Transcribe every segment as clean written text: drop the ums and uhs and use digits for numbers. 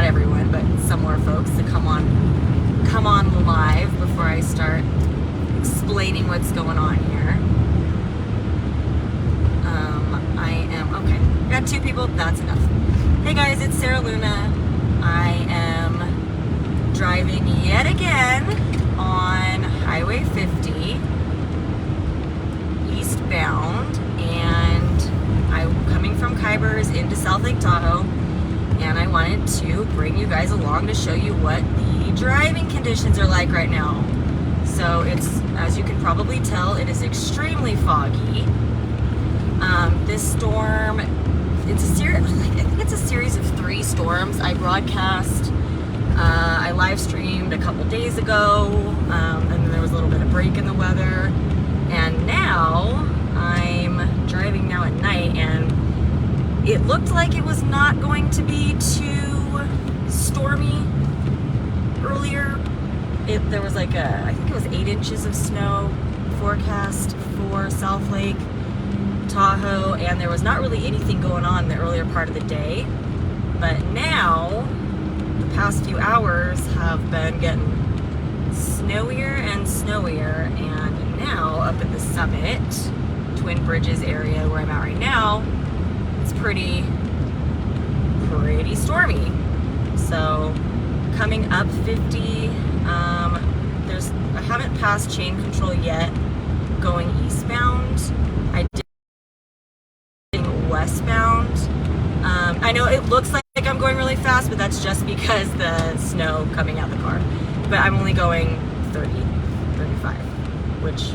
not everyone, but some more folks to come on live before I start explaining what's going on here. I am, okay, got 2 people, that's enough. Hey guys, it's Sarah Luna. I am driving yet again on Highway 50, eastbound, and I'm coming from Kyburz into South Lake Tahoe, and I wanted to bring you guys along to show you what the driving conditions are like right now. So it's, as you can probably tell, it is extremely foggy. This storm, it's a series, I think it's a series of 3 storms. I broadcast, I live streamed a couple days ago, and then there was a little bit of break in the weather, and now I'm driving now at night, and it looked like it was not going to be too stormy earlier. There was like I think it was 8 inches of snow forecast for South Lake Tahoe, and there was not really anything going on the earlier part of the day. But now, the past few hours have been getting snowier and snowier, and now up at the summit, Twin Bridges area where I'm at right now, it's pretty stormy. So coming up 50, I haven't passed chain control yet going eastbound. I did westbound. I know it looks like I'm going really fast, but that's just because the snow coming out the car. But I'm only going 30, 35, which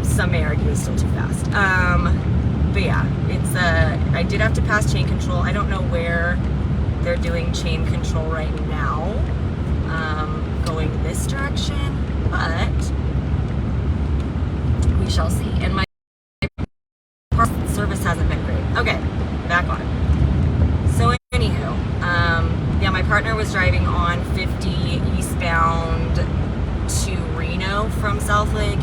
some may argue is still too fast. But yeah, it's I did have to pass chain control. I don't know where they're doing chain control right now, going this direction, but we shall see. And my service hasn't been great. Okay, back on. So anywho, yeah, my partner was driving on 50 eastbound to Reno from South Lake,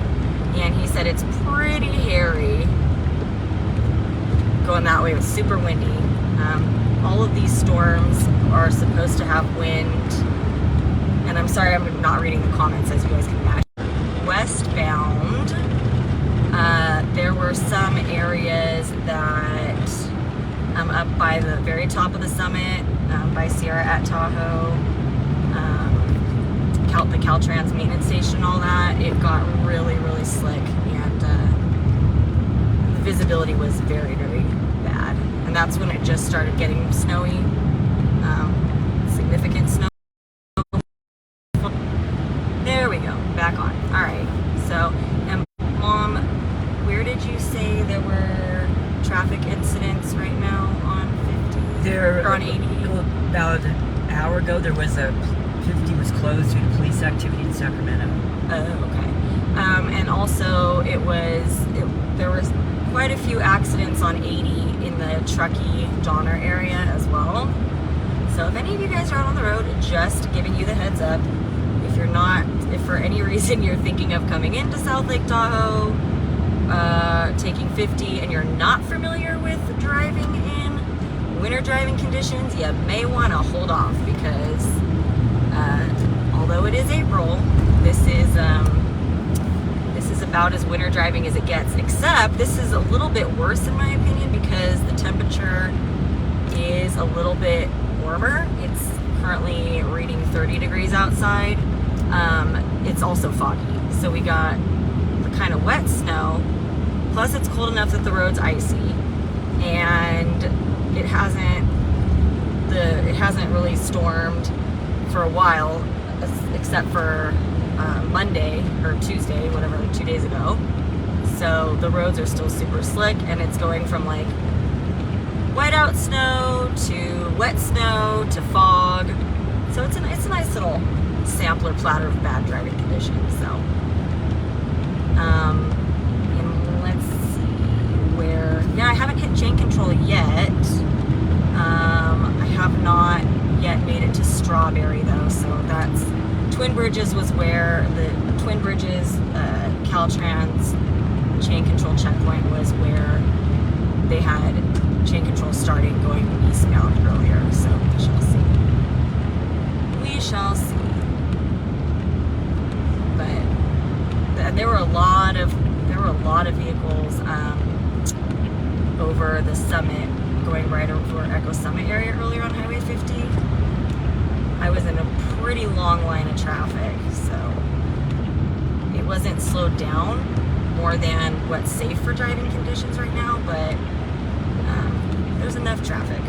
and he said it's pretty hairy going that way. It was super windy. All of these storms are supposed to have wind, and I'm sorry I'm not reading the comments, as you guys can imagine. Westbound, there were some areas that up by the very top of the summit, by Sierra-at-Tahoe, the Caltrans maintenance station, all that, it got really, really slick, and the visibility was very, very bad. And that's when it just started getting snowy, significant snow. There we go, back on. All right, so, and Mom, where did you say there were traffic incidents right now on 50? Or on 80? About an hour ago, there was 50 was closed due to police activity in Sacramento. Okay. And also, there was quite a few accidents on 80 in the Truckee, Donner area as well. So if any of you guys are out on the road, just giving you the heads up. If for any reason you're thinking of coming into South Lake Tahoe, taking 50, and you're not familiar with driving in winter driving conditions, you may want to hold off, because although it is April, this is about as winter driving as it gets, except this is a little bit worse in my opinion, because the temperature is a little bit warmer. It's currently reading 30 degrees outside. It's also foggy, so we got the kind of wet snow, plus it's cold enough that the road's icy, and it hasn't really stormed for a while, except for Monday or Tuesday, whatever, 2 days ago. So the roads are still super slick, and it's going from like whiteout snow to wet snow to fog. So it's a nice little sampler platter of bad driving conditions. So, and let's see where. Yeah, I haven't hit chain control yet. I have not yet made it to Strawberry though, so that's Twin Bridges was where the Twin Bridges Caltrans chain control checkpoint was where they had chain control starting going eastbound earlier. So for Echo Summit area earlier on Highway 50, I was in a pretty long line of traffic, so it wasn't slowed down more than what's safe for driving conditions right now, but there's enough traffic.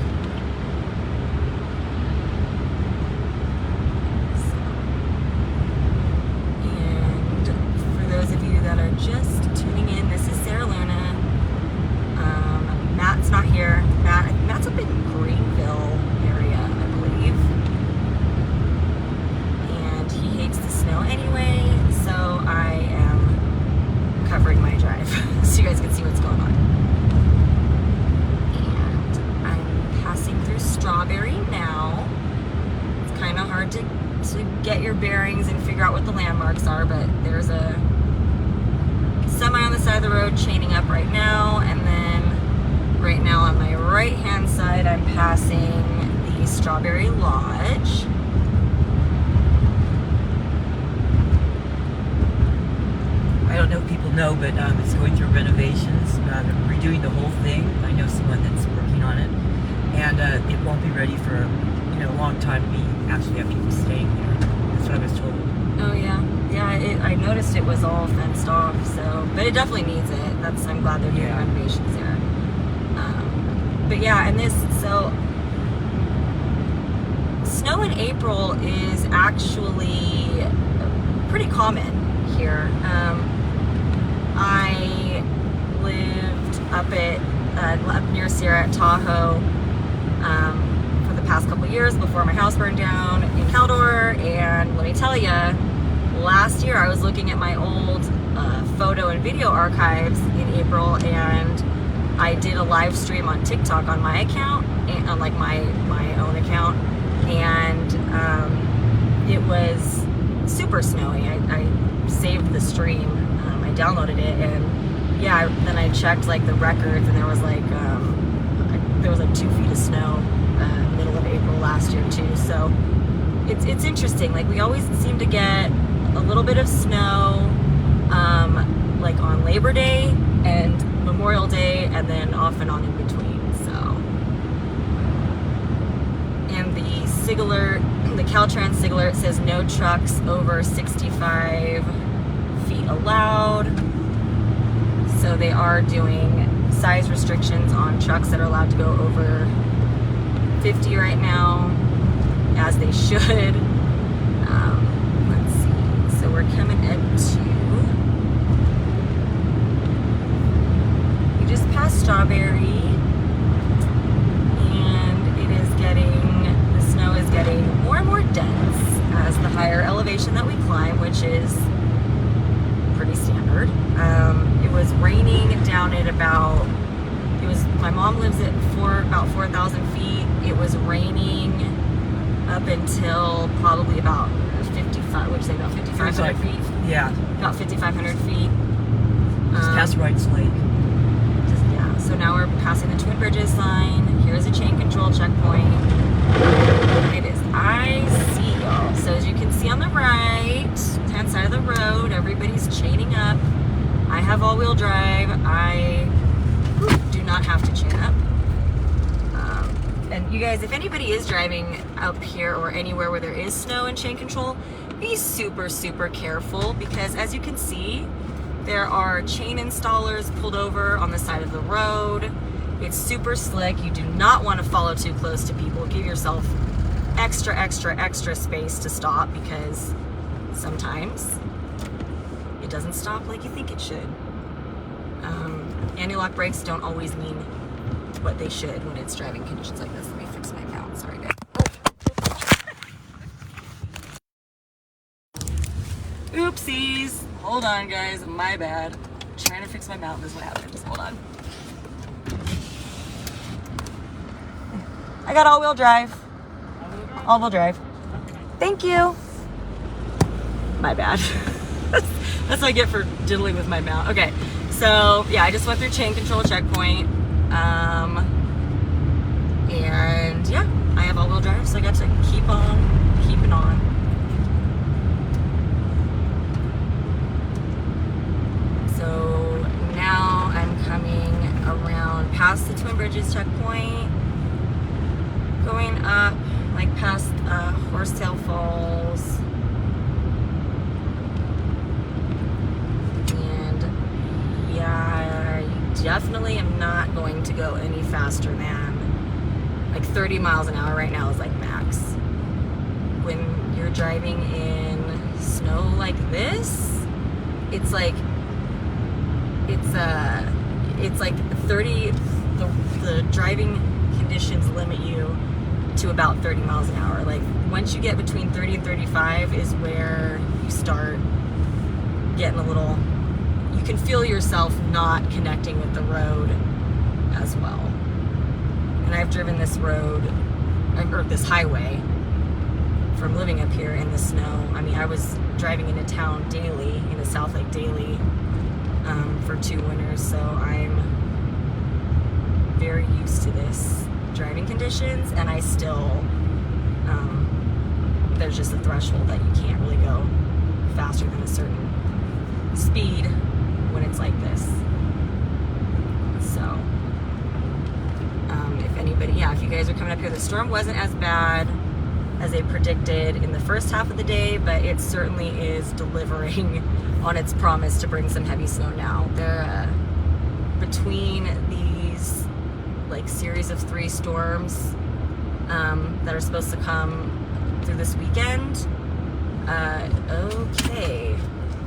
So, and for those of you that are just tuning in, this is Sarah Luna. Matt's not here. Matt's up in Greenville area, I believe. And he hates the snow anyway, so I am covering my drive so you guys can see what's going on. And I'm passing through Strawberry now. It's kind of hard to get your bearings and figure out what the landmarks are, but there's a semi on the side of the road chaining up right now, and then right now on my right hand side I'm passing the Strawberry Lodge. I don't know if people know, but it's going through renovations. They're redoing the whole thing. I know someone that's working on it, and it won't be ready for a long time. We actually have people staying there. That's what I was told. Oh yeah, I noticed it was all fenced off. So, but it definitely needs it. I'm glad they're doing renovations there. But yeah, and snow in April is actually pretty common here. I lived up near Sierra-at-Tahoe for the past couple years before my house burned down in Caldor, and let me tell you, last year I was looking at my old photo and video archives in April, and I did a live stream on TikTok on my account, and on like my own account, and it was super snowy. I saved the stream, I downloaded it, and yeah, then I checked like the records, and there was like 2 feet of snow middle of April last year too. So it's interesting. Like we always seem to get a little bit of snow, like on Labor Day and Memorial Day, and then off and on in between. So, and the Caltrans SIG alert says no trucks over 65 feet allowed. So they are doing size restrictions on trucks that are allowed to go over 50 right now, as they should. Let's see. So we're coming into. We just passed Strawberry, and the snow is getting more and more dense as the higher elevation that we climb, which is pretty standard. It was raining down at my mom lives at about 4,000 feet. It was raining up until probably about 55, would you say about 5,500 feet? Yeah. About 5,500 feet. Just past Wrights Lake. Yeah, so now we're passing the Twin Bridges sign. Here's a chain control checkpoint. It is I-see, y'all. So as you can see on the right-hand side of the road, everybody's chaining up. I have all-wheel drive. I do not have to chain up. And you guys, if anybody is driving up here or anywhere where there is snow and chain control, be super, super careful, because as you can see, there are chain installers pulled over on the side of the road. It's super slick. You do not want to follow too close to people. Give yourself extra space to stop, because sometimes it doesn't stop like you think it should. Anti-lock brakes don't always mean what they should when it's driving conditions like this. Let me fix my mount. Sorry, guys. Oopsies. Hold on, guys. My bad. I'm trying to fix my mount. This is what happens. Hold on. I got all-wheel drive. All-wheel drive. Thank you. My bad. That's what I get for diddling with my mount. Okay, so yeah, I just went through chain control checkpoint. And yeah, I have all-wheel drive, so I got to keep on keeping on. So now I'm coming around past the Twin Bridges checkpoint, past Horsetail Falls. And yeah, I definitely am not going to go any faster than like 30 miles an hour right now is like max. When you're driving in snow like this, it's like 30, the driving conditions limit you to about 30 miles an hour. Like once you get between 30 and 35 is where you start getting a little, you can feel yourself not connecting with the road as well. And I've driven this road, or this highway, from living up here in the snow. I mean, I was driving into town daily, into South Lake daily, for 2 winters, so I'm very used to this driving conditions, and I still, there's just a threshold that you can't really go faster than a certain speed when it's like this. So, if anybody, yeah, if you guys are coming up here, the storm wasn't as bad as they predicted in the first half of the day, but it certainly is delivering on its promise to bring some heavy snow now. They're between these like series of 3 storms that are supposed to come through this weekend. Okay,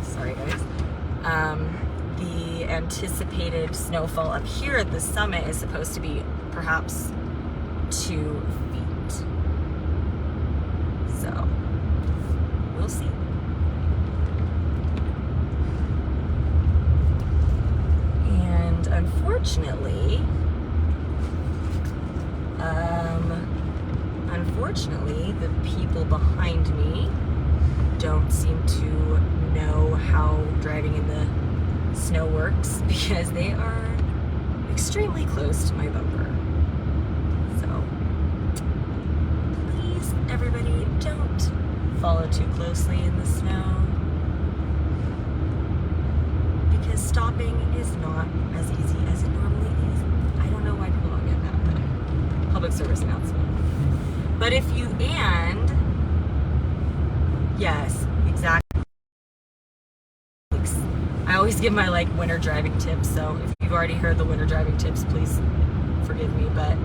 sorry guys. The anticipated snowfall up here at the summit is supposed to be perhaps 2 feet. So, we'll see. And unfortunately, the people behind me don't seem to know how driving in the snow works because they are extremely close to my bumper. So, please, everybody, don't follow too closely in the snow because stopping is not as easy as it normally is. I don't know why people don't get that, but public service announcement. But if you, and yes, exactly. I always give my like winter driving tips, so if you've already heard the winter driving tips, please forgive me. But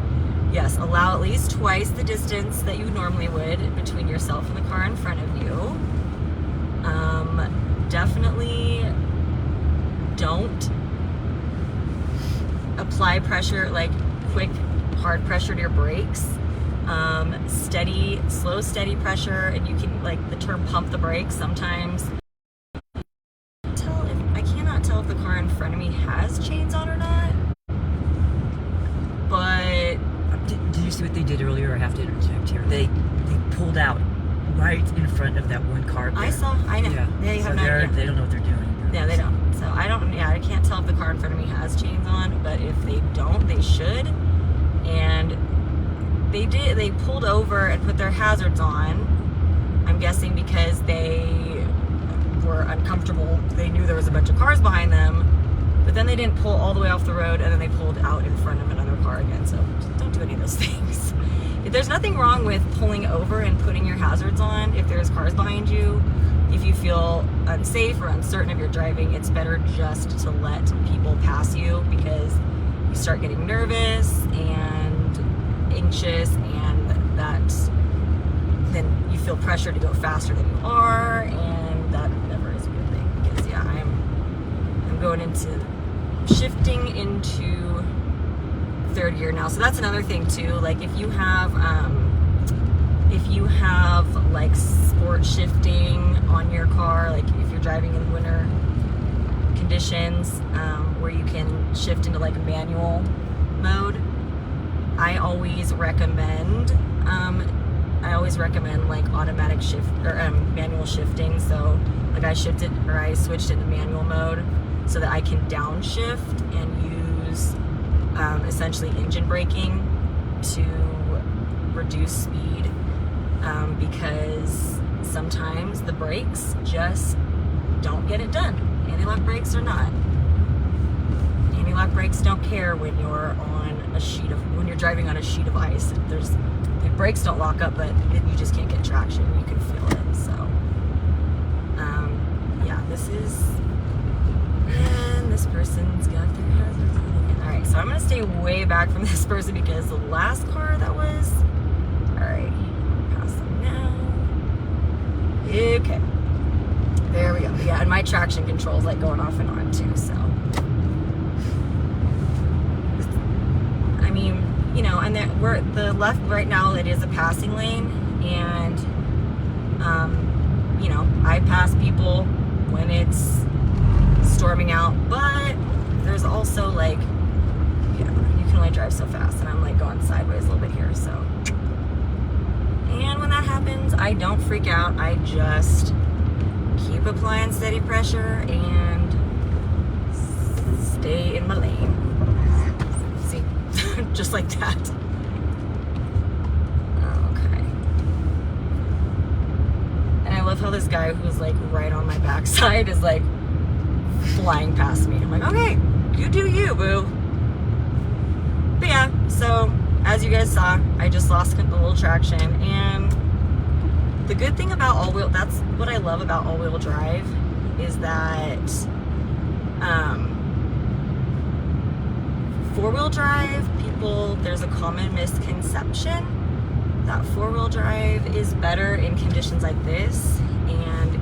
yes, allow at least twice the distance that you normally would between yourself and the car in front of you. Definitely don't apply pressure, like quick, hard pressure to your brakes. Steady, slow, steady pressure, and you can, like the term pump the brakes sometimes. I cannot tell if the car in front of me has chains on or not, but did you see what they did earlier? I have to interject here. They pulled out right in front of that one car there. I know. Yeah. They have so not, they don't know what they're doing. Yeah, they don't. So I can't tell if the car in front of me has chains on, but if they don't, they should. And they did. They pulled over and put their hazards on. I'm guessing because they were uncomfortable. They knew there was a bunch of cars behind them, but then they didn't pull all the way off the road, and then they pulled out in front of another car again. So don't do any of those things. There's nothing wrong with pulling over and putting your hazards on if there's cars behind you. If you feel unsafe or uncertain of your driving, it's better just to let people pass you because you start getting nervous and anxious, and then you feel pressure to go faster than you are, and that never is a good thing because yeah, I'm going into shifting into 3rd gear now. So that's another thing too. Like if you have like sport shifting on your car, like if you're driving in winter conditions, where you can shift into like manual mode, I always recommend like automatic shift or manual shifting. So like I switched into manual mode so that I can downshift and use essentially engine braking to reduce speed, because sometimes the brakes just don't get it done. Anti-lock brakes are not. Anti-lock brakes don't care when you're on when you're driving on a sheet of ice. The brakes don't lock up, but you just can't get traction. You can feel it. So, yeah, and this person's got their hazards on again. All right, so I'm gonna stay way back from this person because the last car that was. All right, pass them now. Okay, there we go. Yeah, and my traction control's like going off and on too. So, I mean, you know, and we're the left right now. It is a passing lane, and you know, I pass people when it's storming out, but there's also like, you know, you can only drive so fast, and I'm like going sideways a little bit here. So, and when that happens, I don't freak out. I just keep applying steady pressure and stay in my lane. See, just like that. Okay. And I love how this guy who's like right on my backside is like flying past me. I'm like, okay, you do you, boo. But yeah, so as you guys saw, I just lost a little traction, and the good thing about all-wheel, that's what I love about all-wheel drive, is that four-wheel drive people, there's a common misconception that four-wheel drive is better in conditions like this, and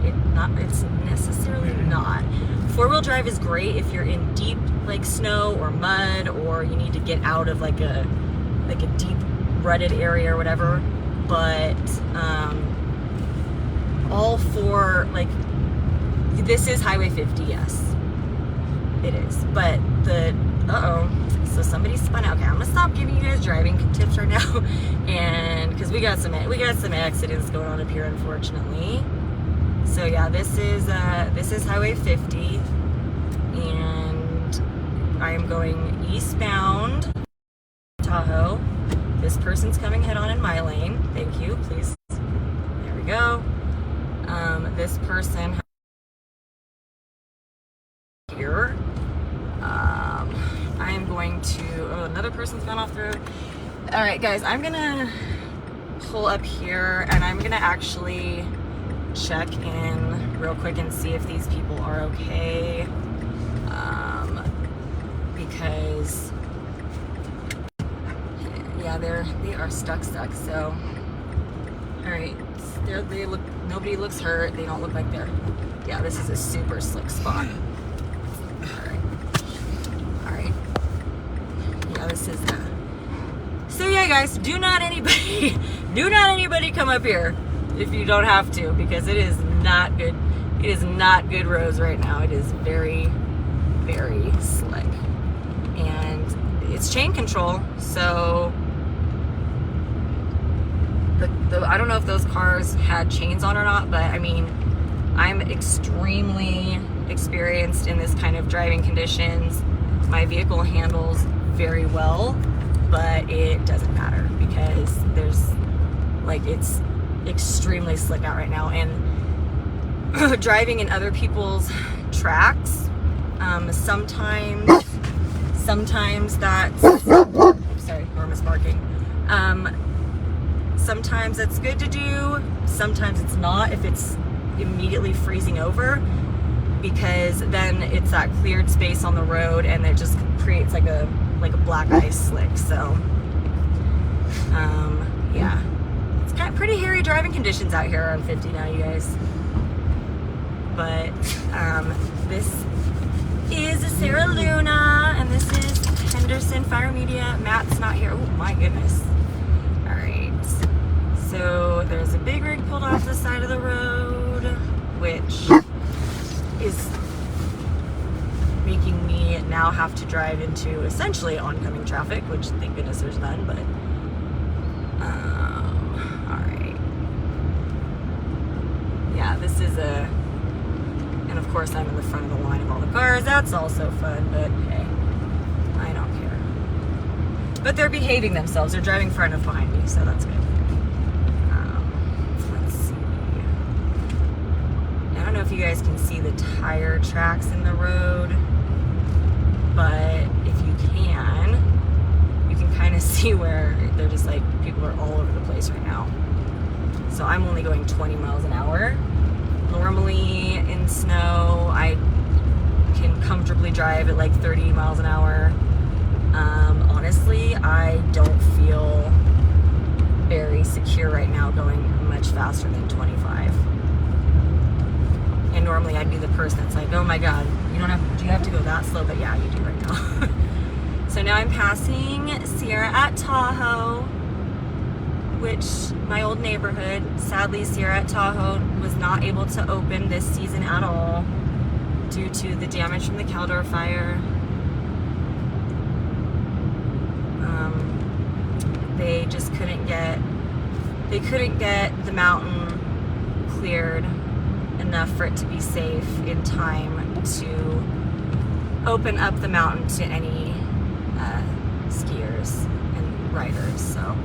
it's necessarily not. Four-wheel drive is great if you're in deep like snow or mud, or you need to get out of like a deep rutted area or whatever. But all four, like, this is Highway 50, yes, it is. But so somebody spun out. Okay, I'm gonna stop giving you guys driving tips right now, and because we got some accidents going on up here, unfortunately. So yeah, this is Highway 50, and I am going eastbound Tahoe. This person's coming head on in my lane. Thank you, please. There we go. This person here. I am going to. Oh, another person's gone off the road. All right, guys, I'm gonna pull up here, and I'm gonna actually check in real quick and see if these people are okay, because yeah, they are stuck. So, all right, they look. Nobody looks hurt. They don't look like they're. Yeah, this is a super slick spot. All right. Yeah, this is. So yeah, guys, do not anybody come up here if you don't have to, because it is not good. It is not good roads right now. It is very, very slick, and it's chain control. So I don't know if those cars had chains on or not, but I mean, I'm extremely experienced in this kind of driving conditions. My vehicle handles very well, but it doesn't matter because it's extremely slick out right now, and driving in other people's tracks, sometimes that's sorry, Norma's barking. Sometimes that's good to do, sometimes it's not if it's immediately freezing over, because then it's that cleared space on the road and it just creates like a black ice slick. So yeah, it's kind of pretty hairy driving conditions out here on 50 now, you guys. But this is a Sarah Luna, and this is Henderson Fire Media. Matt's not here. Oh my goodness. All right, so there's a big rig pulled off the side of the road, which is making me now have to drive into essentially oncoming traffic, which thank goodness there's none. But all right, yeah, this is and of course I'm in the front of the line of all the cars. That's also fun, but hey, I don't care. But they're behaving themselves. They're driving far enough behind me, so that's good. Let's see. I don't know if you guys can see the tire tracks in the road, but if you can kind of see where they're just like, people are all over the place right now. So I'm only going 20 miles an hour. Normally in snow, I can comfortably drive at like 30 miles an hour. Honestly, I don't feel very secure right now going much faster than 25. And normally I'd be the person that's like, oh my God, do you have to go that slow? But yeah, you do right now. So now I'm passing Sierra-at-Tahoe, which my old neighborhood, sadly Sierra-at-Tahoe was not able to open this season at all due to the damage from the Caldor fire. They just couldn't get the mountain cleared enough for it to be safe in time to open up the mountain to any skiers and riders. So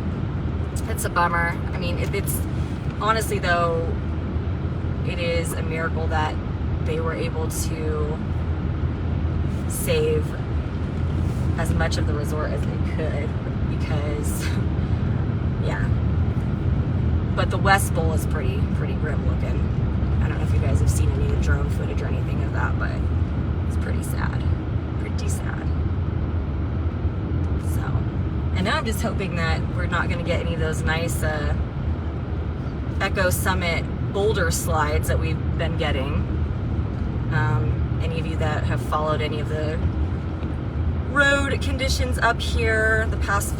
it's a bummer. I mean, it's honestly though, it is a miracle that they were able to save as much of the resort as they could, because yeah. But the West Bowl is pretty grim looking. I don't know if you guys have seen any of the drone footage or anything of that, but it's pretty sad. Pretty sad. So, and now I'm just hoping that we're not going to get any of those nice Echo Summit boulder slides that we've been getting. Any of you that have followed any of the road conditions up here the past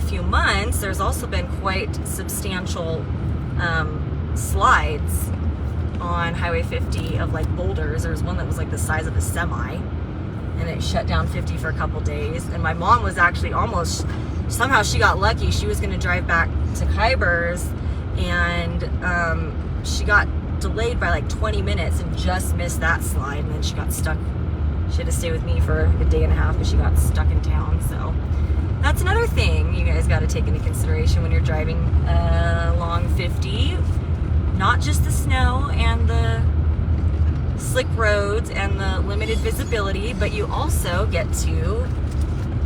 few months, there's also been quite substantial slides on Highway 50 of like boulders. There was one that was like the size of a semi, and it shut down 50 for a couple days. And my mom was actually almost, somehow she got lucky. She was going to drive back to Kyburz, and she got delayed by like 20 minutes and just missed that slide, and then she got stuck. She had to stay with me for a day and a half because she got stuck in town. So that's another thing you guys got to take into consideration when you're driving along 50. Not just the snow and the slick roads and the limited visibility, but you also get to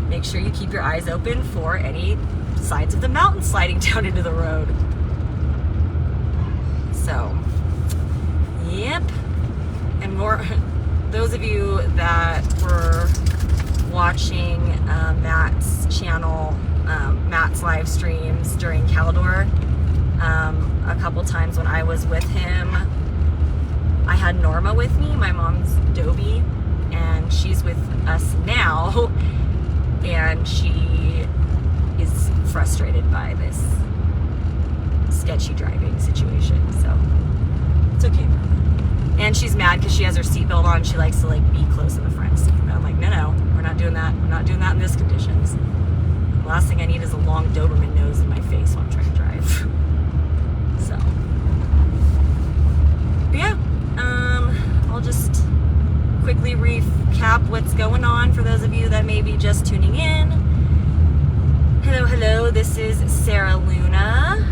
make sure you keep your eyes open for any sides of the mountain sliding down into the road. So, yep. And more, those of you that were watching Matt's channel, Matt's live streams during Caldor, a couple times when I was with him, I had Norma with me, my mom's Dobie, and she's with us now, and she is frustrated by this sketchy driving situation, so it's okay. And she's mad because she has her seatbelt on. She likes to like be close in the front seat. But I'm like, no, we're not doing that. We're not doing that in this conditions. The last thing I need is a long Doberman nose in my face while I'm trying to drive. So, but yeah, I'll just quickly recap what's going on for those of you that may be just tuning in. Hello, this is Sarah Luna,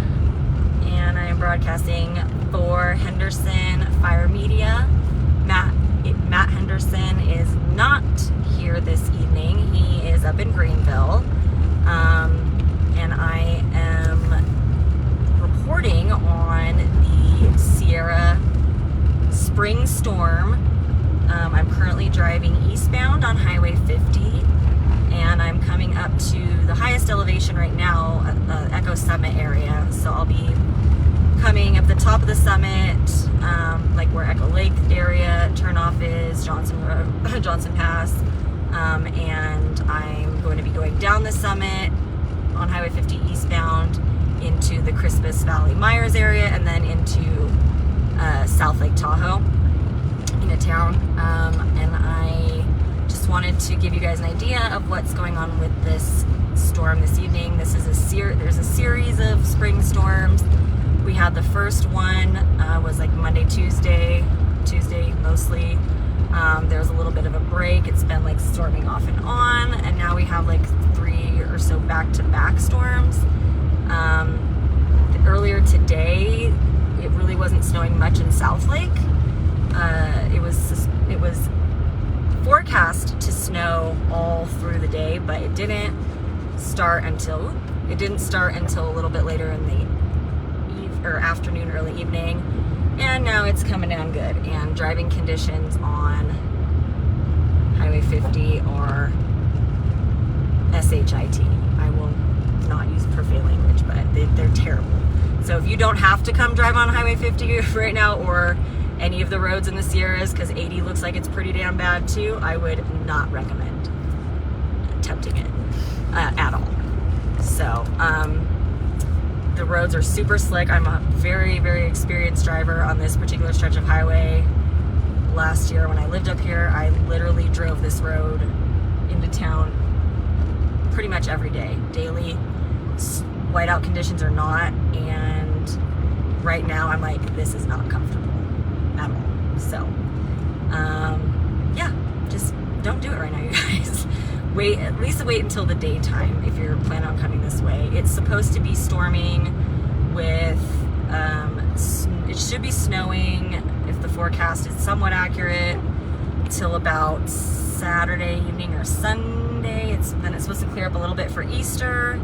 and I am broadcasting for Henderson Fire Media. Matt Henderson is not here this evening. He is up in Greenville, and I am reporting on the Sierra spring storm. I'm currently driving eastbound on Highway 50, and I'm coming up to the highest elevation right now, Echo Summit area. So I'll be coming up the top of the summit, like where Echo Lake area turnoff is, Johnson Pass, and I'm going to be going down the summit on Highway 50 eastbound into the Crispus Valley Myers area, and then into South Lake Tahoe into town. And I just wanted to give you guys an idea of what's going on with this storm this evening. This is there's a series of spring storms. We had the first one was like Monday, Tuesday mostly. There was a little bit of a break. It's been like storming off and on, and now we have like 3 or so back-to-back storms. Earlier today, it really wasn't snowing much in South Lake. It was forecast to snow all through the day, but it didn't. start until a little bit later in the afternoon, early evening, and now it's coming down good. And driving conditions on Highway 50 are SHIT. I will not use profane language, but they're terrible. So if you don't have to come drive on Highway 50 right now, or any of the roads in the Sierras, because 80 looks like it's pretty damn bad too, I would not recommend attempting it at all. So the roads are super slick. I'm a very, very experienced driver on this particular stretch of highway. Last year when I lived up here, I literally drove this road into town pretty much every day, daily. Whiteout conditions are not, and right now I'm like, this is not comfortable at all. So yeah, just don't do it right now, you guys. At least wait until the daytime if you're planning on coming this way. It's supposed to be storming with it should be snowing, if the forecast is somewhat accurate, till about Saturday evening or Sunday. Then it's supposed to clear up a little bit for Easter,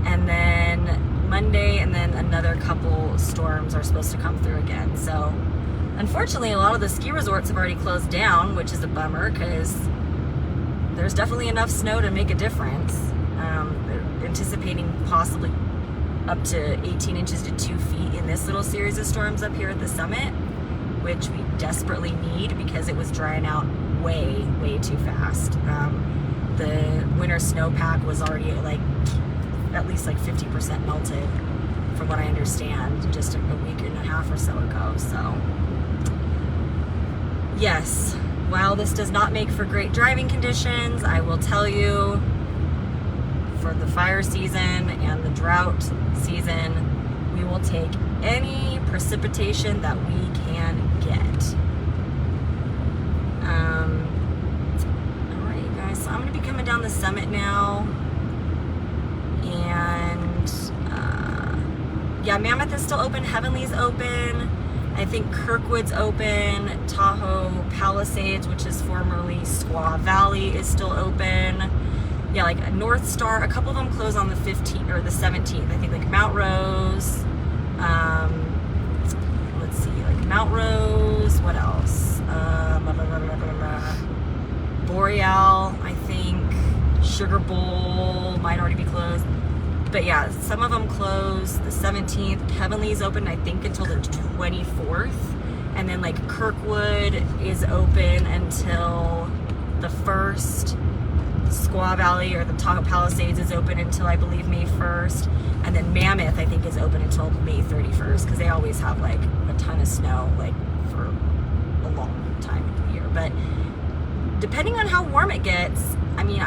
and then Monday, and then another couple storms are supposed to come through again. So unfortunately, a lot of the ski resorts have already closed down, which is a bummer, because there's definitely enough snow to make a difference. They're anticipating possibly up to 18 inches to 2 feet in this little series of storms up here at the summit, which we desperately need because it was drying out way, way too fast. The winter snowpack was already at least 50% melted, from what I understand, just a week and a half or so ago. So yes, while this does not make for great driving conditions, I will tell you, for the fire season and the drought season, we will take any precipitation that we can get. Alright, you guys, so I'm going to be coming down the summit now, and yeah, Mammoth is still open, Heavenly's open, I think Kirkwood's open, Tahoe Palisades, which is formerly Squaw Valley, is still open. Yeah, like North Star, a couple of them close on the 15th or the 17th. I think like Mount Rose, let's see, like Mount Rose, what else? Boreal, I think, Sugar Bowl might already be closed. But yeah, some of them close the 17th. Heavenly's open, I think, until the 24th. And then like Kirkwood is open until the 1st. Squaw Valley or the Tahoe Palisades is open until, I believe, May 1st. And then Mammoth, I think, is open until May 31st, because they always have like a ton of snow for a long time of the year. But depending on how warm it gets, I mean,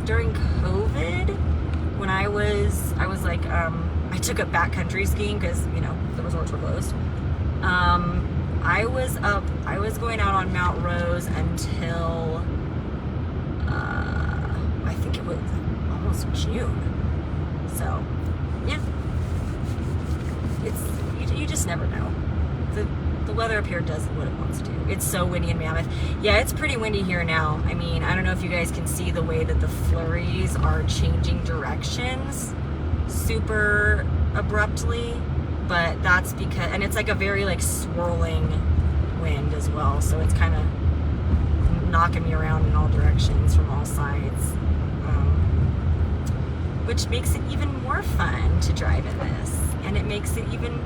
during COVID, when I took up backcountry skiing because, the resorts were closed. I was going out on Mount Rose until I think it was almost June. So yeah, you just never know. The weather up here does what it wants to do. It's so windy in Mammoth. Yeah, it's pretty windy here now. I mean, I don't know if you guys can see the way that the flurries are changing directions super abruptly, but that's because, and it's like a very swirling wind as well, so it's kind of knocking me around in all directions from all sides, which makes it even more fun to drive in this, and it makes it even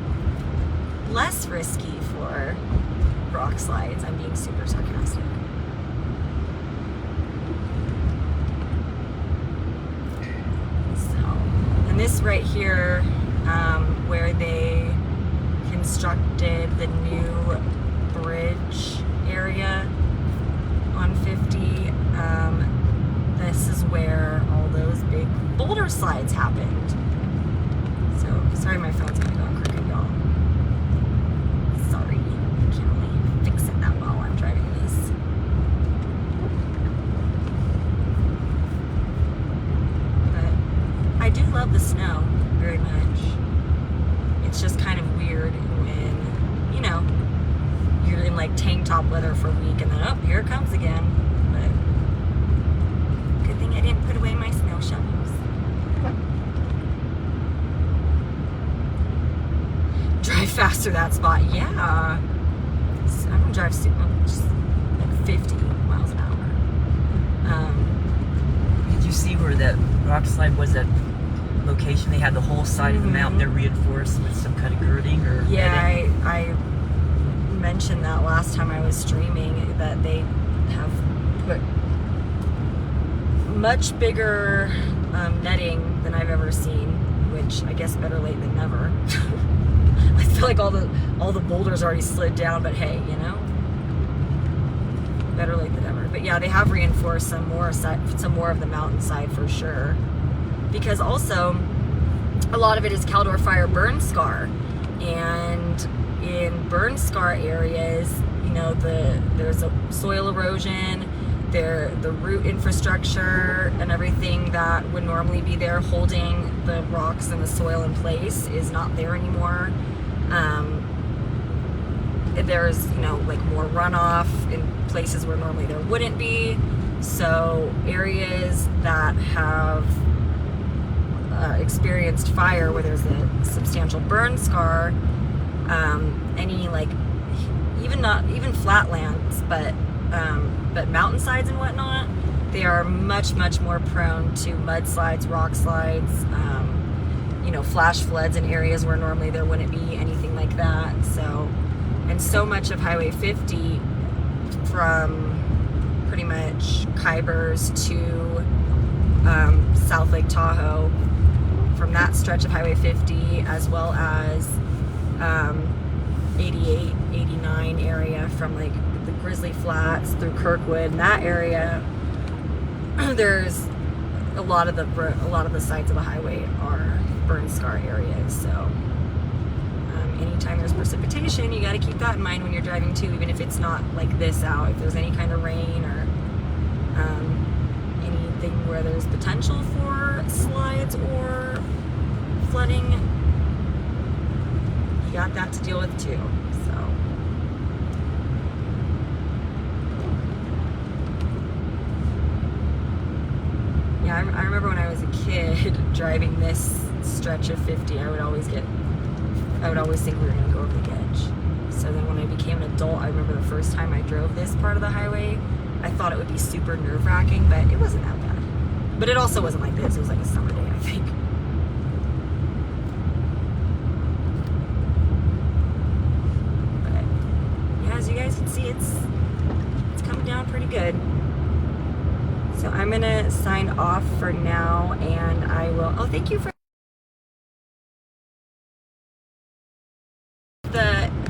less risky for rock slides. I'm being super sarcastic. So, and this right here, where they constructed the new bridge area on 50, this is where all those big boulder slides happened. So, sorry, my phone's gonna go crooked, y'all. Sorry, I can't really fix it that well while I'm driving this. But I do love the snow very much. It's just kind of weird when, you're in tank top weather for a week and then, oh, here it comes again. But good thing I didn't put away my snow shovels. goes through that spot. Yeah. So I'm gonna drive just like 50 miles an hour. Did you see where that rock slide was at location? They had the whole side of the mountain there reinforced with some kind of girding or yeah, I mentioned that last time I was streaming, that they have put much bigger netting than I've ever seen, which I guess better late than never. I feel like all the boulders already slid down, but hey, you know, better late than never. But yeah, they have reinforced some more of the mountainside for sure, because also a lot of it is Caldor fire burn scar, and in burn scar areas, you know, there's a soil erosion. The root infrastructure and everything that would normally be there holding the rocks and the soil in place is not there anymore. There's, you know, like more runoff in places where normally there wouldn't be. So areas that have experienced fire where there's a substantial burn scar, any like even flatlands, but mountainsides and whatnot, they are much more prone to mudslides, rock slides, you know, flash floods in areas where normally there wouldn't be anything like that. So much of Highway 50 from pretty much Kyburz to South Lake Tahoe, from that stretch of Highway 50, as well as 88, 89 area from like the Grizzly Flats through Kirkwood, and that area, there's a lot of the sides of the highway are burn scar areas. So anytime there's precipitation, you got to keep that in mind when you're driving too, even if it's not like this out. If there's any kind of rain or anything where there's potential for slides or flooding, you got that to deal with too. So yeah, I remember when I was a kid driving this stretch of 50, I would always think we were gonna go over the edge. So then when I became an adult, I remember the first time I drove this part of the highway, I thought it would be super nerve-wracking, but it wasn't that bad. But it also wasn't like this, it was like a summer day, I think. But yeah, as you guys can see, it's coming down pretty good. So I'm gonna sign off for now, and I will, oh, thank you for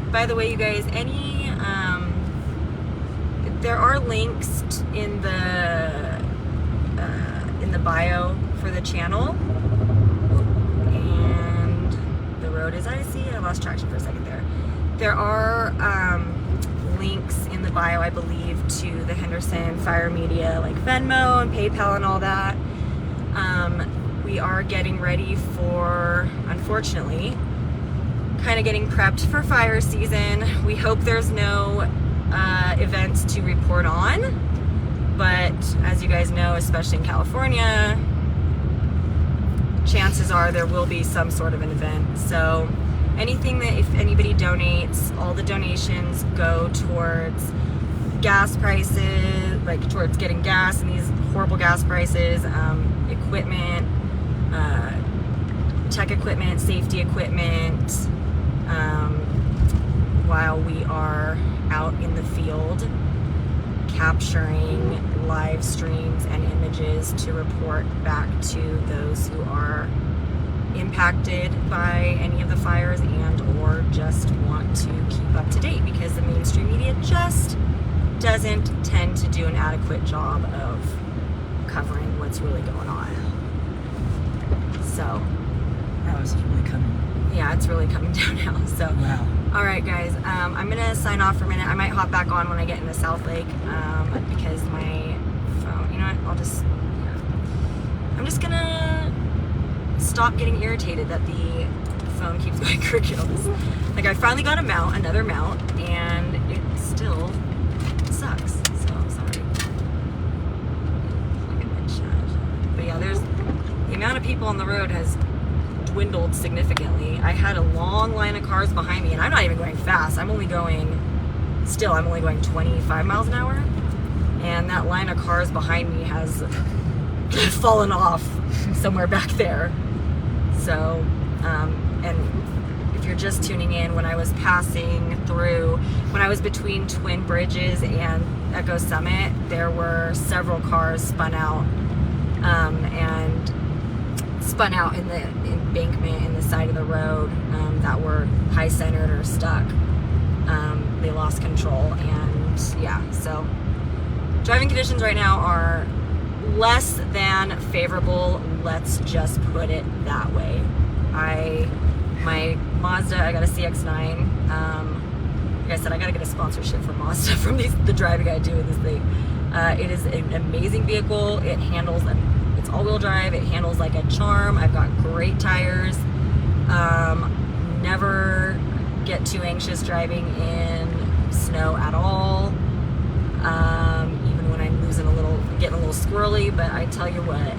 by the way, you guys, there are links in the bio for the channel, and the road is icy. I lost traction for a second there. There are links in the bio, I believe, to the Henderson Fire Media, like Venmo and PayPal and all that. We are getting ready for, unfortunately, kind of getting prepped for fire season. We hope there's no events to report on, but as you guys know, especially in California, chances are there will be some sort of an event. So anything that, if anybody donates, all the donations go towards gas prices, like towards getting gas in these horrible gas prices, equipment, tech equipment, safety equipment, while we are out in the field capturing live streams and images to report back to those who are impacted by any of the fires and or just want to keep up to date, because the mainstream media just doesn't tend to do an adequate job of covering what's really going on. So that was really coming. Yeah, it's really coming down now. So wow. All right, guys, I'm gonna sign off for a minute. I might hop back on when I get into South Lake, because my phone, you know what, I'm just gonna stop getting irritated that the phone keeps going crooked. Like, I finally got another mount, and it still sucks. So sorry. But yeah, the amount of people on the road has dwindled significantly. I had a long line of cars behind me, and I'm not even going fast. I'm only going 25 miles an hour. And that line of cars behind me has fallen off somewhere back there. So, and if you're just tuning in, when I was passing through, when I was between Twin Bridges and Echo Summit, there were several cars spun out in the embankment in the side of the road that were high centered or stuck. They lost control, and yeah, so driving conditions right now are less than favorable. Let's just put it that way. My Mazda, I got a CX-9. Like I said, I gotta get a sponsorship from Mazda from the driving I do with this thing. It is an amazing vehicle. It handles, it's all-wheel drive. It handles like a charm. I've got great tires. Never get too anxious driving in snow at all. Even when I'm getting a little squirrely, but I tell you what,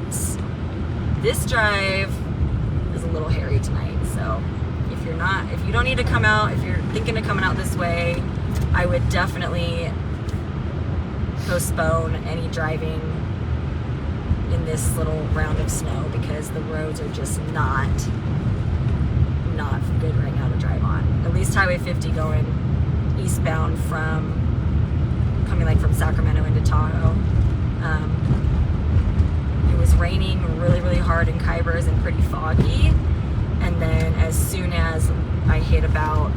this drive is a little hairy tonight. So if you don't need to come out, if you're thinking of coming out this way, I would definitely postpone any driving in this little round of snow, because the roads are just not good right now to drive on. At least Highway 50 going eastbound coming like from Sacramento into Tahoe. It was raining really, really hard in Kyburz and pretty foggy. And then as soon as I hit about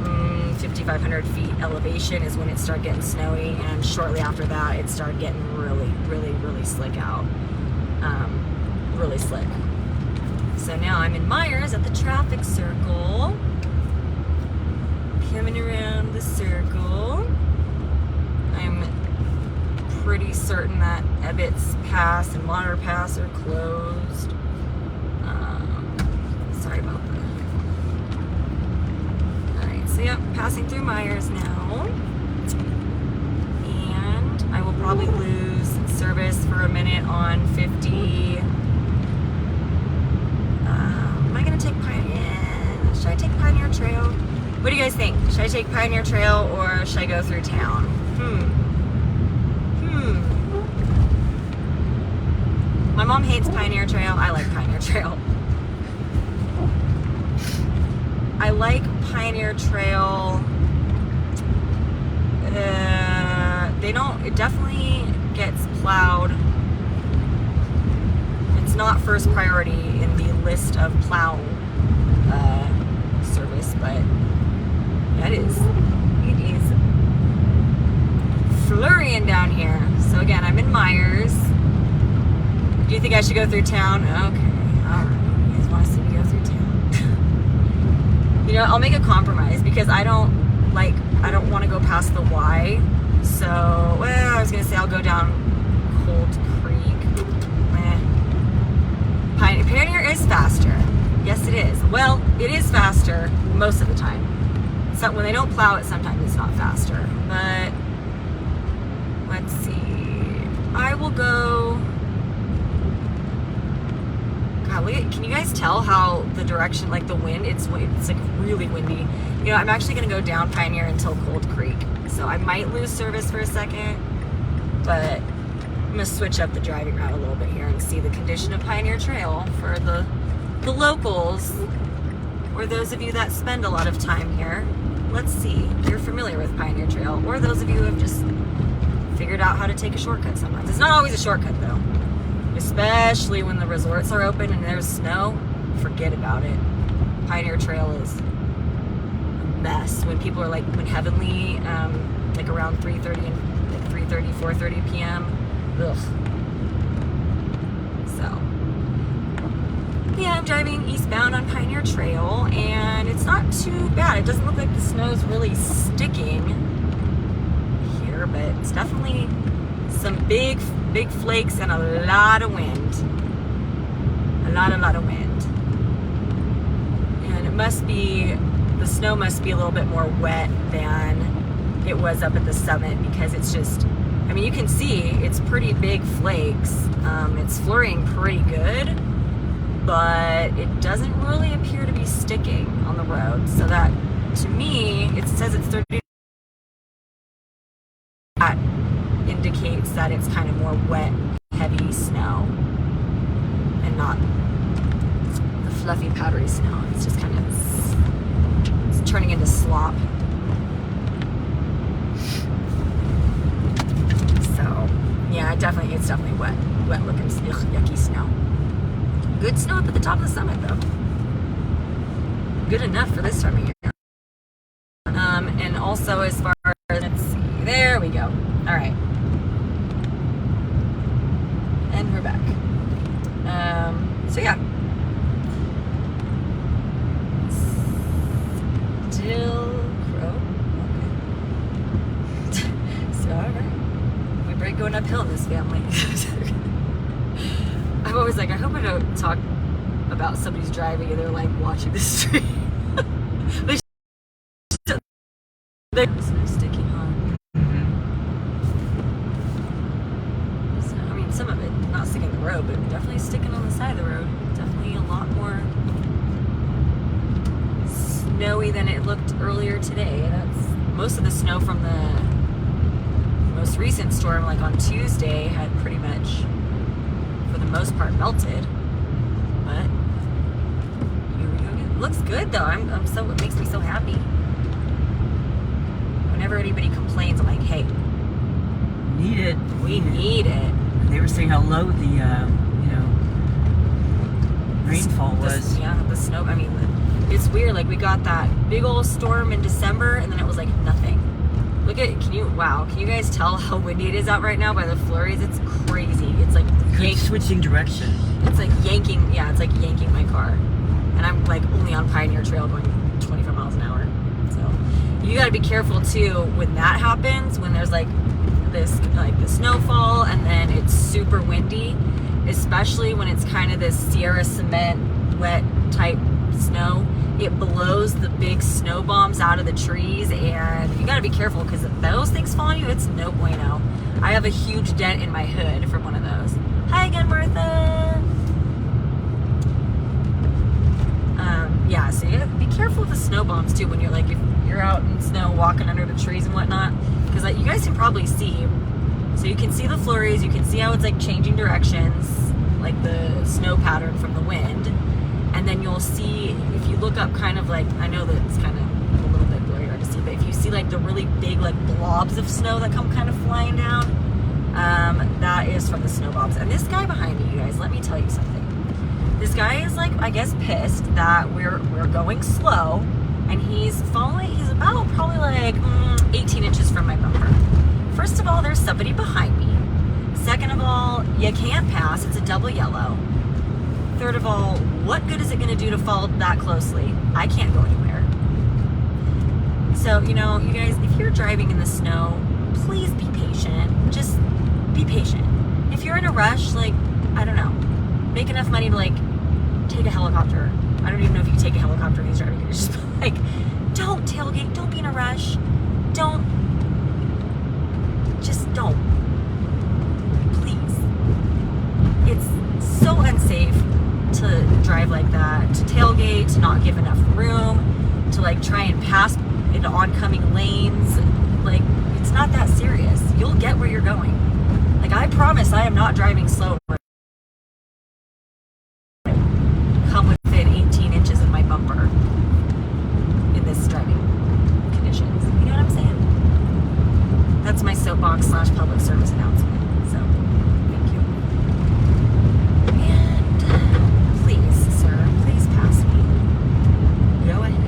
5,500 feet elevation is when it started getting snowy, and shortly after that it started getting really, really, really slick out. Really slick. So now I'm in Myers at the traffic circle. Coming around the circle. I'm pretty certain that Ebbets Pass and Monitor Pass are closed. Sorry about that. Alright, so yep, passing through Myers now. And I will probably lose service for a minute on 50. Am I going to take Pioneer? Should I take Pioneer Trail? What do you guys think? Should I take Pioneer Trail or should I go through town? My mom hates Pioneer Trail. I like Pioneer Trail. I like Pioneer Trail. It definitely gets plowed. It's not first priority in the list of plow service, but yeah, it is flurrying down here. So again, I'm in Myers. Do you think I should go through town? Okay, alright. You guys want to see me go through town? You know, I'll make a compromise, because I don't want to go past the Y. So, well, I was going to say I'll go down Cold Creek. Pioneer is faster. Yes, it is. Well, it is faster most of the time. So when they don't plow it, sometimes it's not faster. But let's see. I will go. God, can you guys tell how the direction, like the wind? It's like really windy. You know, I'm actually going to go down Pioneer until Cold Creek. So I might lose service for a second, but I'm going to switch up the driving route a little bit here and see the condition of Pioneer Trail for the locals, or those of you that spend a lot of time here. Let's see if you're familiar with Pioneer Trail, or those of you who have just figured out how to take a shortcut sometimes. It's not always a shortcut though, especially when the resorts are open and there's snow. Forget about it. Pioneer Trail is a mess when people are when Heavenly, like around 3:30 and 3:30, 4:30 p.m. Ugh. So yeah, I'm driving eastbound on Pioneer Trail, and it's not too bad. It doesn't look like the snow's really sticking here, but it's definitely some big flakes and a lot of wind. A lot of wind. And the snow must be a little bit more wet than it was up at the summit, because it's just, I mean, you can see it's pretty big flakes. It's flurrying pretty good, but it doesn't really appear to be sticking on the road. So that, to me, it says it's 30. That indicates that it's kind of more wet, heavy snow, and not the fluffy, powdery snow. It's just kind of, it's turning into slop. So, yeah, it's definitely wet looking, yucky snow. Good snow up at the top of the summit, though. Good enough for this time of year. And also, as far as, let's see, there we go. All right. And we're back. So yeah. Still crow. Okay. So, all right. We break going uphill in this family. I'm always like, I hope I don't talk about somebody's driving and they're like watching the street. They're sticking on. So, I mean, some of it not sticking on the road, but definitely sticking on the side of the road. Definitely a lot more snowy than it looked earlier today. That's most of the snow from the most recent storm, like on Tuesday, had pretty much, for the most part, melted. But here we go again. Looks good though. It makes me so happy. Whenever anybody complains, I'm like, hey, we need it. They were saying how low the rainfall was. The snow. I mean, it's weird. Like, we got that big old storm in December, and then it was like nothing. Look at, can you guys tell how windy it is out right now by the flurries? It's crazy. It's like switching direction. It's like yanking my car. And I'm like only on Pioneer Trail going 25 miles an hour. So you gotta be careful too when that happens, when there's like this, like the snowfall and then it's super windy, especially when it's kind of this Sierra cement wet type snow. It blows the big snow bombs out of the trees, and you gotta be careful because if those things fall on you, it's no bueno. I have a huge dent in my hood from one of those. Hi again, Martha. Yeah, so you gotta be careful with the snow bombs too when you're like, if you're out in snow walking under the trees and whatnot, because like, you guys can probably see, so you can see the flurries, you can see how it's like changing directions, like the snow pattern from the wind, and then you'll see, if you look up kind of like, I know that it's kind of a little bit blurry hard to see, but if you see like the really big like blobs of snow that come kind of flying down, that is from the snow bombs. And this guy behind me, you guys, let me tell you something. This guy is like, I guess, pissed that we're going slow, and he's about probably like 18 inches from my bumper. First of all, there's somebody behind me. Second of all, you can't pass, it's a double yellow. Third of all, what good is it gonna do to follow that closely? I can't go anywhere. So, you know, you guys, if you're driving in the snow, please be patient. Just be patient. If you're in a rush, like, I don't know, make enough money to like take a helicopter. I don't even know if you can take a helicopter in these driving conditions, but like, don't tailgate, don't be in a rush. Just don't. Please. It's so unsafe to drive like that, to tailgate, to not give enough room, to like try and pass into oncoming lanes. Like, it's not that serious. You'll get where you're going. Like, I promise I am not driving slow. Come within 18 inches of my bumper in this driving conditions. You know what I'm saying? That's my soapbox / public service announcement. So, thank you. And please, sir, please pass me. Go ahead.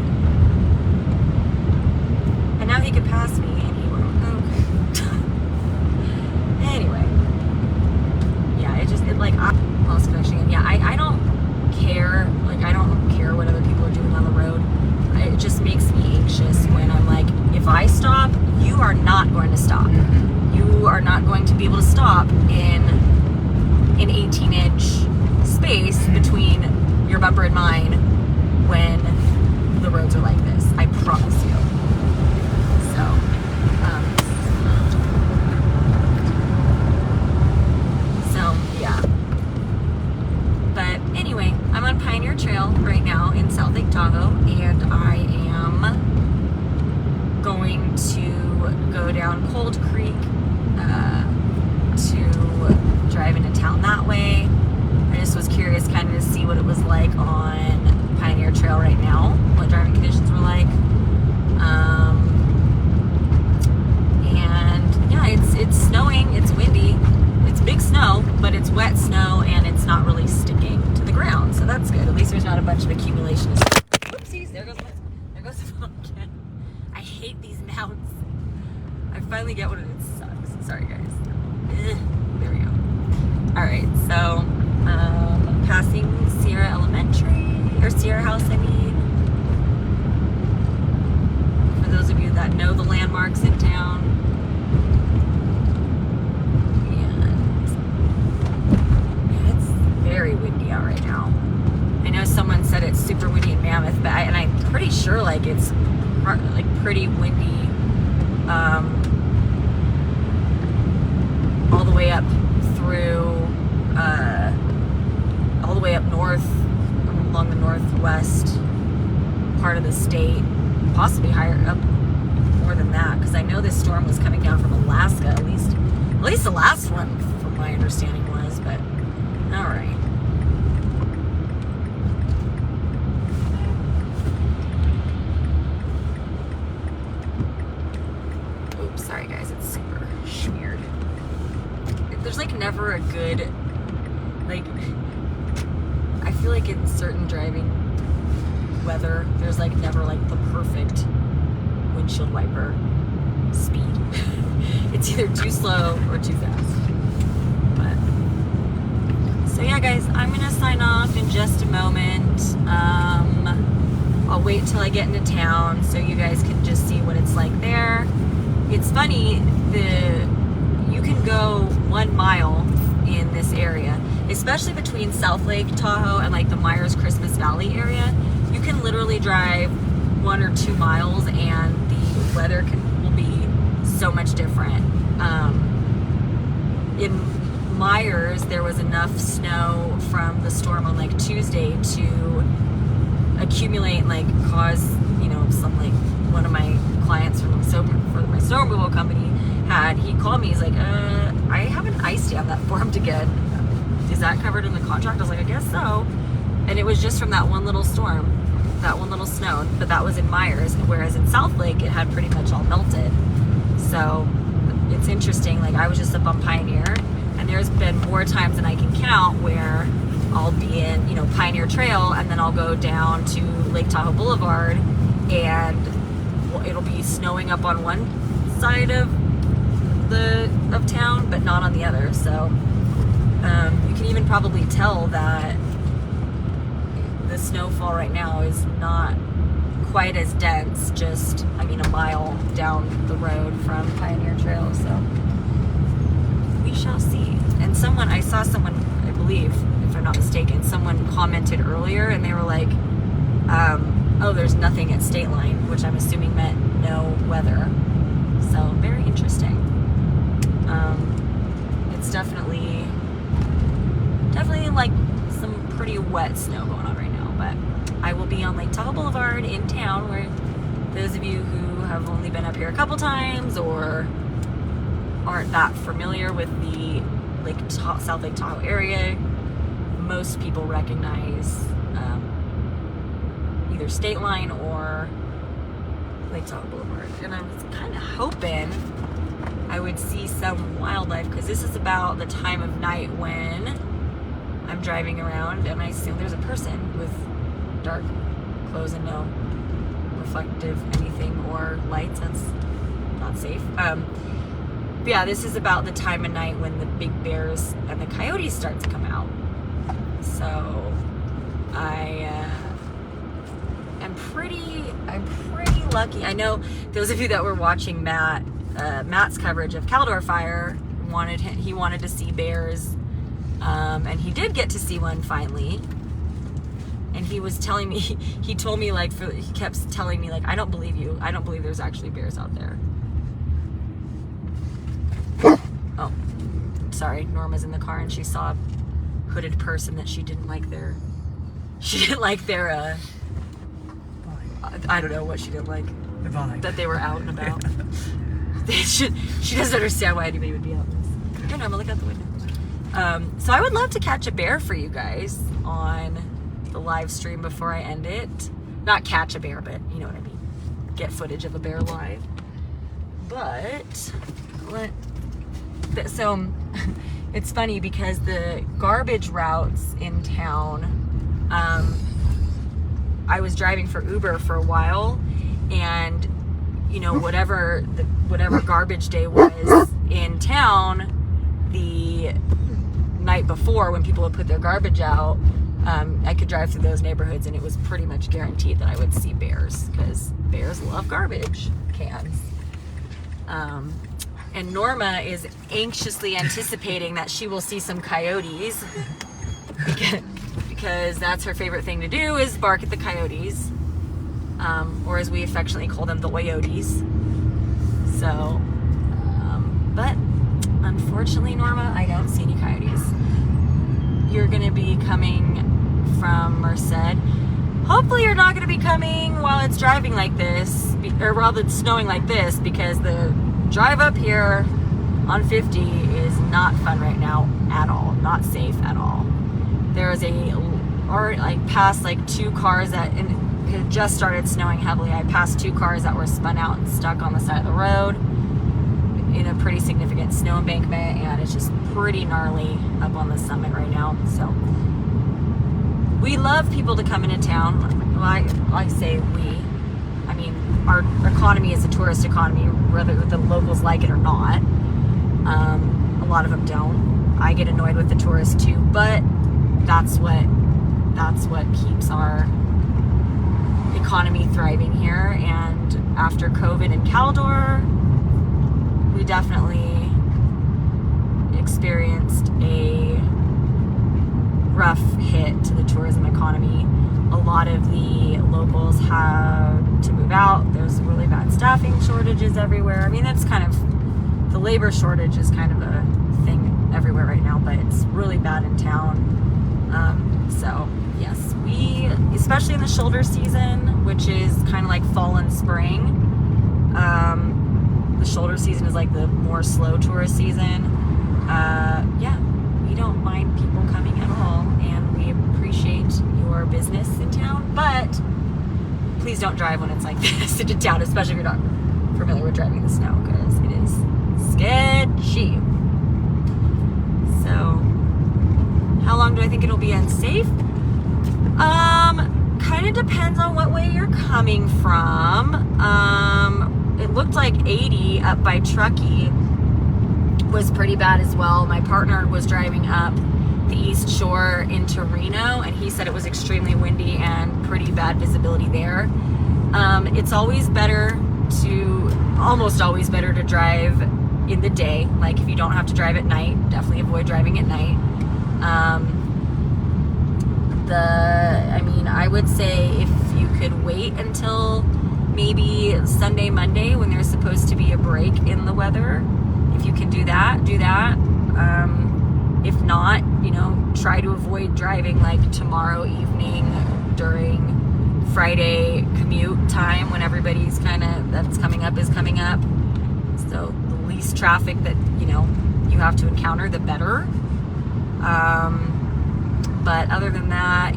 And now he could pass me and he won't. Okay. Anyway. Yeah, I lost connection again. Yeah, I don't care. Like, I don't care what other people are doing on the road. It just makes me anxious when I'm like, if I stop, you are not going to stop. You are not going to be able to stop in an 18-inch space between your bumper and mine when the roads are like this. I promise you. So yeah. But anyway, I'm on down Cold Creek to drive into town that way. I just was curious kind of to see what it was like on Pioneer Trail right now, what driving conditions were like. And yeah, it's snowing, it's windy, it's big snow, but it's wet snow and it's not really sticking to the ground, so that's good. At least there's not a bunch of accumulation of stuff. Whoopsies, there goes the phone again. I hate these mounts. I finally get what it sucks. Sorry guys. There we go. Alright, so passing Sierra Elementary, or Sierra House I mean. For those of you that know the landmarks in town. And yeah, it's very windy out right now. I know someone said it's super windy in Mammoth, but I'm pretty sure like it's like pretty windy all the way up through all the way up north along the northwest part of the state, possibly higher up, more than that, because I know this storm was coming down from Alaska, at least the last one from my understanding was, but all right. Sorry guys, it's super smeared. There's like never a good, like, I feel like in certain driving weather, there's like never like the perfect windshield wiper speed. It's either too slow or too fast. But, so yeah guys, I'm gonna sign off in just a moment. I'll wait till I get into town so you guys can just see what it's like there. It's funny, you can go 1 mile in this area, especially between South Lake Tahoe and like the Myers Christmas Valley area. You can literally drive 1 or 2 miles and the weather will be so much different. In Myers, there was enough snow from the storm on like Tuesday to accumulate and like cause, you know, some like one of my clients for my snow removal company he called me, he's like, I have an ice dam that formed again. Is that covered in the contract? I was like, I guess so. And it was just from that one little storm, that one little snow, but that was in Myers, whereas in South Lake it had pretty much all melted. So it's interesting, like I was just up on Pioneer and there's been more times than I can count where I'll be in, you know, Pioneer Trail and then I'll go down to Lake Tahoe Boulevard and it'll be snowing up on one side of town, but not on the other. So you can even probably tell that the snowfall right now is not quite as dense, just, I mean, a mile down the road from Pioneer Trail. So we shall see. And I saw someone, I believe, if I'm not mistaken, someone commented earlier and they were like, oh, there's nothing at State Line, which I'm assuming meant no weather. So very interesting. It's definitely like some pretty wet snow going on right now, but I will be on Lake Tahoe Boulevard in town, where those of you who have only been up here a couple times or aren't that familiar with the South Lake Tahoe area, most people recognize either State Line or Lake Tahoe Boulevard. And I was kind of hoping I would see some wildlife, because this is about the time of night when I'm driving around and I assume there's a person with dark clothes and no reflective anything or lights. That's not safe. But yeah, this is about the time of night when the big bears and the coyotes start to come out. So I'm pretty lucky. I know those of you that were watching Matt's coverage of Caldor Fire he wanted to see bears, and he did get to see one finally. And he was telling me, he told me like, he kept telling me like, I don't believe you. I don't believe there's actually bears out there. Oh, sorry. Norma's in the car and she saw a hooded person that she didn't like their I don't know what she didn't like. The vibe. That they were out and about. She doesn't understand why anybody would be out this. Here, Norma, look out the window. So I would love to catch a bear for you guys on the live stream before I end it. Not catch a bear, but you know what I mean. Get footage of a bear live. But so it's funny because the garbage routes in town, I was driving for Uber for a while, and you know, whatever garbage day was in town the night before when people would put their garbage out, I could drive through those neighborhoods and it was pretty much guaranteed that I would see bears, because bears love garbage cans. And Norma is anxiously anticipating that she will see some coyotes because that's her favorite thing to do, is bark at the coyotes, or as we affectionately call them, the wayotes. So, but unfortunately, Norma, I don't see any coyotes. You're going to be coming from Merced. Hopefully you're not going to be coming while it's driving like this, or while it's snowing like this, because the drive up here on 50 is not fun right now at all. Not safe at all. There is I passed like 2 cars that, and it had just started snowing heavily. I passed 2 cars that were spun out and stuck on the side of the road in a pretty significant snow embankment, and it's just pretty gnarly up on the summit right now. So we love people to come into town. Well, I say we. I mean, our economy is a tourist economy, whether the locals like it or not. A lot of them don't. I get annoyed with the tourists too, but that's what keeps our economy thriving here. And after COVID and Caldor, we definitely experienced a rough hit to the tourism economy. A lot of the locals had to move out. There's really bad staffing shortages everywhere. I mean, that's kind of, the labor shortage is kind of a thing everywhere right now, but it's really bad in town. So yes, we, especially in the shoulder season, which is kind of like fall and spring, the shoulder season is like the more slow tourist season. Yeah, we don't mind people coming at all, and we appreciate your business in town, but please don't drive when it's like this into town, especially if you're not familiar with driving in the snow, because it is sketchy. So, how long do I think it'll be unsafe? Kind of depends on what way you're coming from. It looked like 80 up by Truckee was pretty bad as well. My partner was driving up the East Shore into Reno, and he said it was extremely windy and pretty bad visibility there. It's almost always better to drive in the day. Like, if you don't have to drive at night, definitely avoid driving at night. I would say if you could wait until maybe Sunday, Monday, when there's supposed to be a break in the weather, if you can do that, do that. If not, try to avoid driving like tomorrow evening during Friday commute time, when everybody's that's coming up is coming up. So the least traffic that, you have to encounter, the better. But other than that,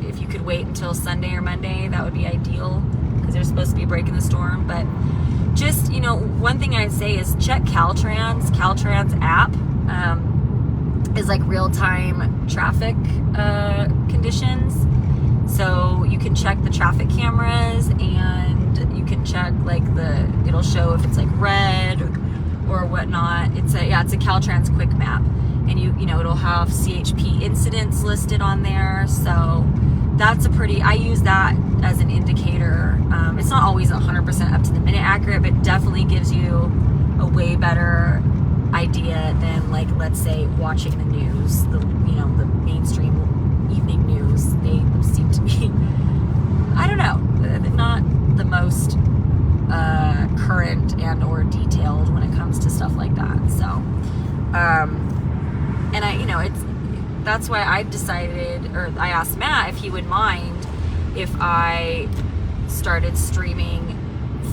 if you could wait until Sunday or Monday, that would be ideal, because there's supposed to be a break in the storm. But just, one thing I'd say is check Caltrans. Caltrans app is like real-time traffic conditions. So you can check the traffic cameras, and you can check it'll show if it's like red or whatnot. It's a Caltrans quick map, and it'll have CHP incidents listed on there. So that's I use that as an indicator. It's not always 100% up to the minute accurate, but definitely gives you a way better idea than, like, let's say watching the news, the mainstream evening news. They seem to be, I don't know, not the most current and or detailed when it comes to stuff like that. So, and that's why I decided, or I asked Matt if he would mind if I started streaming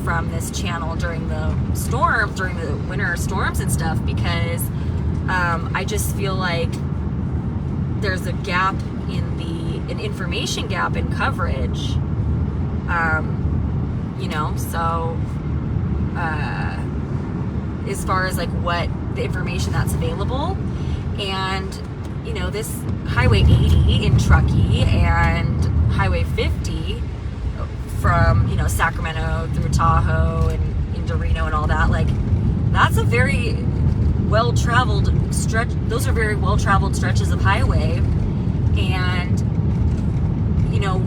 from this channel during the winter storms and stuff, because I just feel like there's a gap an information gap in coverage. So as far as like what the information that's available, and this Highway 80 in Truckee and Highway 50 from Sacramento through Tahoe and into Reno and all that, like that's a very well-traveled stretch. Those are very well-traveled stretches of highway, and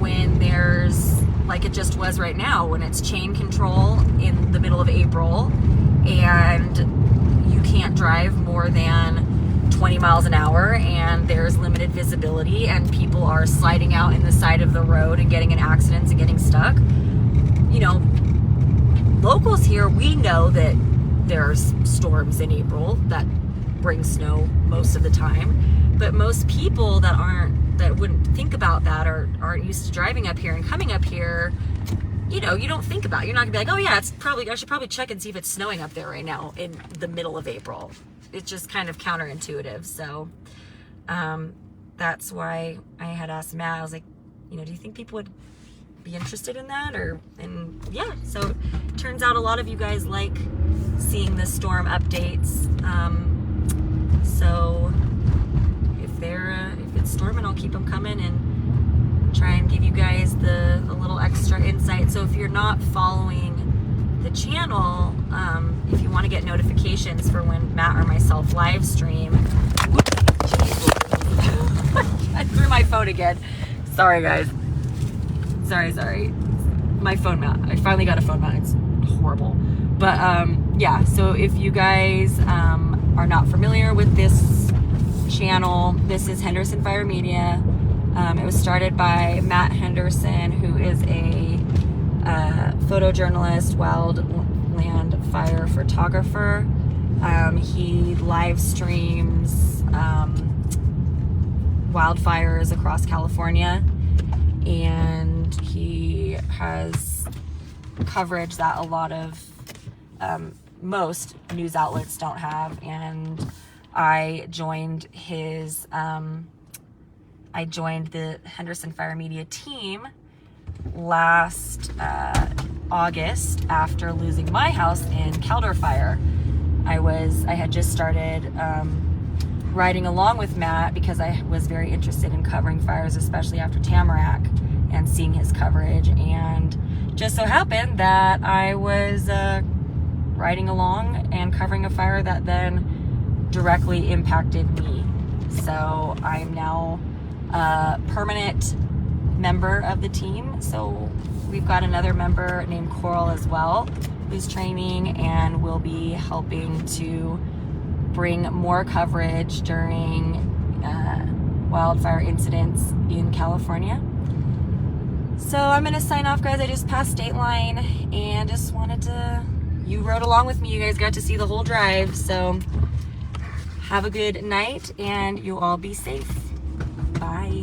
when there's, like it just was right now, when it's chain control in the middle of April and you can't drive more than 20 miles an hour and there's limited visibility and people are sliding out in the side of the road and getting in accidents and getting stuck. Locals here, we know that there's storms in April that bring snow most of the time, but most people that wouldn't think about that or aren't used to driving up here and coming up here, you don't think about it. You're not gonna be like, oh yeah, I should probably check and see if it's snowing up there right now in the middle of April. It's just kind of counterintuitive. So that's why I had asked Matt, I was like, do you think people would be interested in that? And yeah, so it turns out a lot of you guys like seeing the storm updates. So if it's storming, I'll keep them coming and try and give you guys a little extra insight. So if you're not following the channel, if you want to get notifications for when Matt or myself live stream. I threw my phone again. Sorry guys. Sorry. My phone mount. I finally got a phone mount. It's horrible. But yeah, so if you guys are not familiar with this channel, this is Henderson Fire Media. It was started by Matt Henderson, who is a photojournalist, wildland fire photographer. He live streams wildfires across California, and he has coverage that a lot of most news outlets don't have. And I joined the Henderson Fire Media team last August after losing my house in Caldor Fire. I had just started riding along with Matt because I was very interested in covering fires, especially after Tamarack, and seeing his coverage. And just so happened that I was riding along and covering a fire that then directly impacted me. So I'm now a permanent member of the team. So we've got another member named Coral as well, who's training and will be helping to bring more coverage during wildfire incidents in California. So I'm gonna sign off, guys. I just passed state line and just wanted to, you rode along with me, you guys got to see the whole drive. So have a good night and you all be safe. Bye.